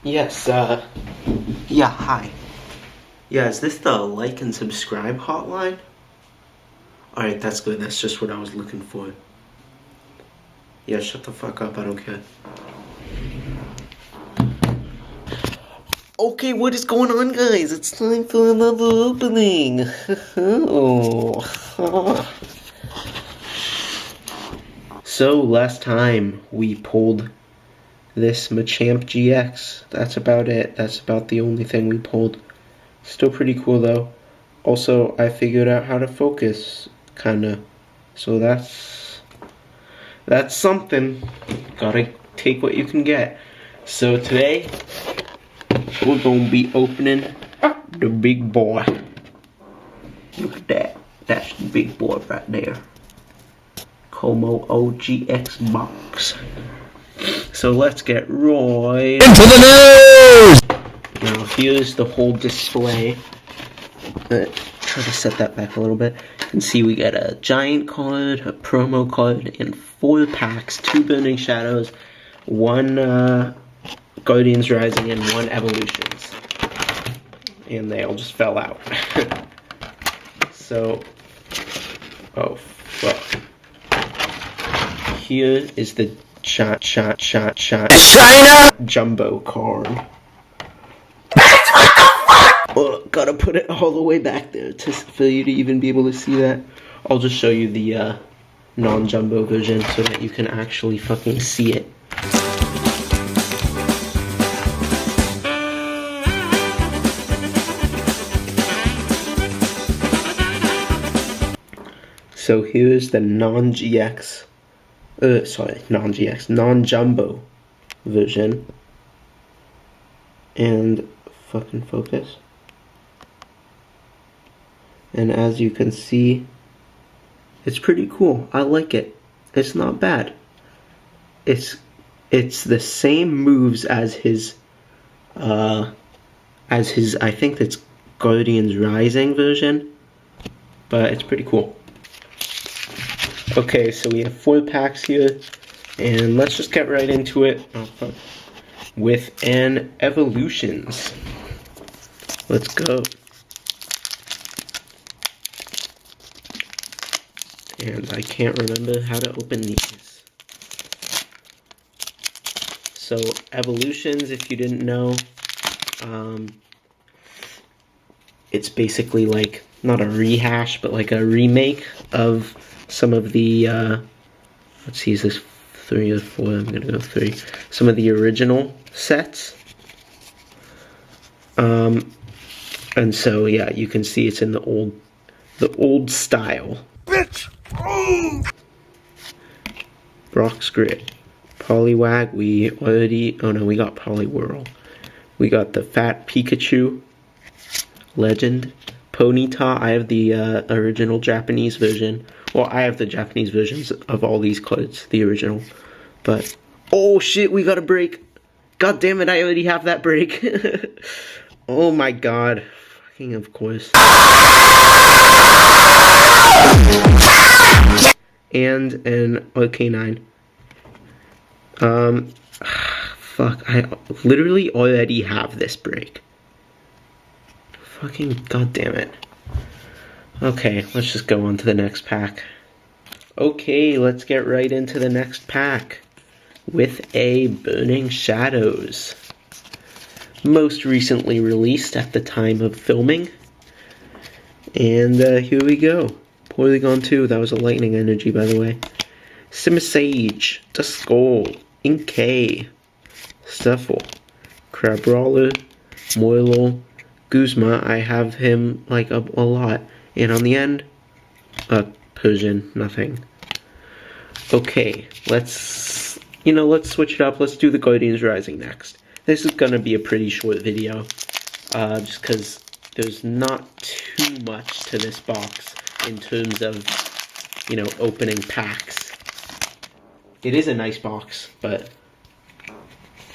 Yes, yeah, hi. Yeah, is this the like and subscribe hotline? Alright, that's good. That's just what I was looking for. Yeah, shut the fuck up. I don't care. Okay, what is going on, guys? It's time for another opening. So, last time we pulled this Machamp GX. That's about it. That's about the only thing we pulled. Still pretty cool, though. Also, I figured out how to focus, kinda. So that's something. Gotta take what you can get. So today, we're gonna be opening the big boy. Look at that. That's the big boy right there. Kommo-o GX box. So let's get right into the news! Now here's the whole display. Try to set that back a little bit. You can see we get a giant card, a promo card, and 4 packs, 2 Burning Shadows, 1 Guardians Rising, and 1 Evolutions. And they all just fell out. So, oh fuck. Here is the China Jumbo card. Oh, gotta put it all the way back there for you to even be able to see that. I'll just show you the non-jumbo version so that you can actually fucking see it. So here's the non-GX, non-jumbo version. And fucking focus. And as you can see, it's pretty cool. I like it. It's not bad. It's the same moves as his I think it's Guardians Rising version, but it's pretty cool. Okay, so we have 4 packs here, and let's just get right into it. Oh, fuck. With an Evolutions. Let's go. And I can't remember how to open these. So, Evolutions, if you didn't know, it's basically like, not a rehash, but like a remake of some of the, let's see, is this 3 or 4? I'm gonna go 3. Some of the original sets. And so, yeah, you can see it's in the old style. Bitch! Brock's Grit. Poliwag, we got Poliwhirl. We got the Fat Pikachu. Legend. Ponyta, I have the original Japanese version. Well, I have the Japanese versions of all these cards, the original. But, oh shit, we got a break. God damn it, I already have that break. Oh my god. Fucking of course. And an Arcanine. Fuck, I literally already have this break. Fucking goddamn it. Okay, let's just go on to the next pack. Okay, let's get right into the next pack. With a Burning Shadows. Most recently released at the time of filming. And here we go. Porygon 2, that was a lightning energy, by the way. Simisage, Duskull, Inkay, Stuffle, Crabrawler, Moilo, Guzma, I have him like a lot. And on the end, Persian, nothing. Okay, let's switch it up. Let's do the Guardians Rising next. This is gonna be a pretty short video, just because there's not too much to this box in terms of, opening packs. It is a nice box, but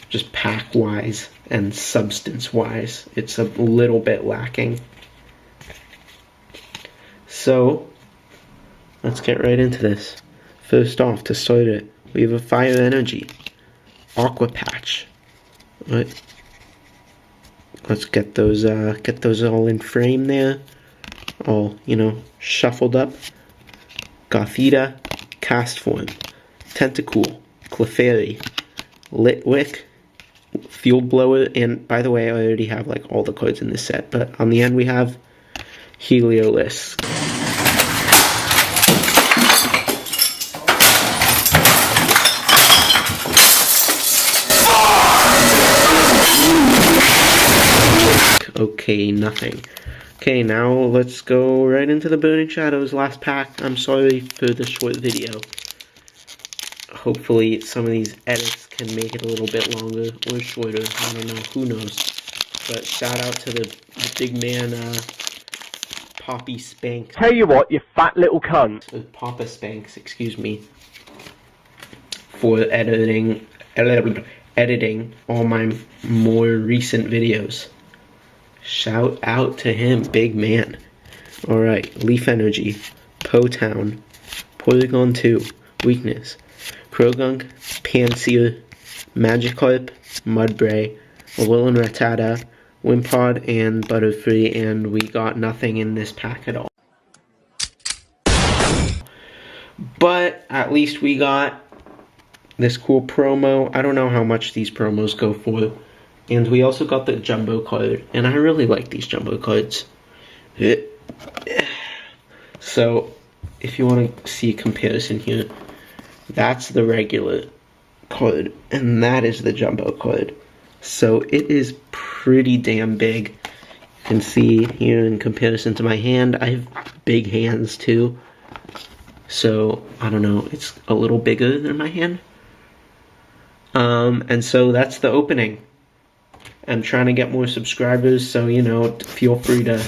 just pack-wise and substance-wise, it's a little bit lacking. So, let's get right into this. First off, to start it, we have a Fire Energy, Aqua Patch. What? Let's get those all in frame there. All, shuffled up. Gothita, Castform, Tentacool, Clefairy, Litwick, Field Blower, and by the way, I already have like all the cards in this set, but on the end we have Heliolisk. Okay, nothing. Okay, now let's go right into the Burning Shadows last pack. I'm sorry for the short video. Hopefully some of these edits can make it a little bit longer or shorter. I don't know, who knows. But shout out to the big man, Poppy Spanks. Tell you what, you fat little cunt. Papa Spanks, excuse me. For editing all my more recent videos. Shout out to him, big man. Alright, Leaf Energy, Potown, Porygon 2, Weakness, Krogunk, Panseer, Magikarp, Mudbray, Alolan Rattata, Wimpod, and Butterfree, and we got nothing in this pack at all. But at least we got this cool promo. I don't know how much these promos go for. And we also got the jumbo card, and I really like these jumbo cards. So, if you want to see a comparison here, that's the regular card, and that is the jumbo card. So it is pretty damn big. You can see here in comparison to my hand, I have big hands too. So, I don't know, it's a little bigger than my hand. And so that's the opening. I'm trying to get more subscribers, so, feel free to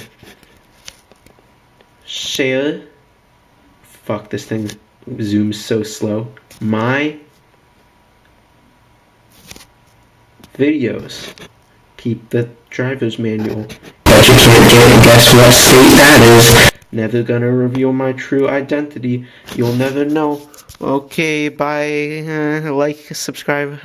share. Fuck, this thing zooms so slow. My videos. Keep the driver's manual. But you can't get, guess what state that is. Never gonna reveal my true identity. You'll never know. Okay, bye. Like, subscribe.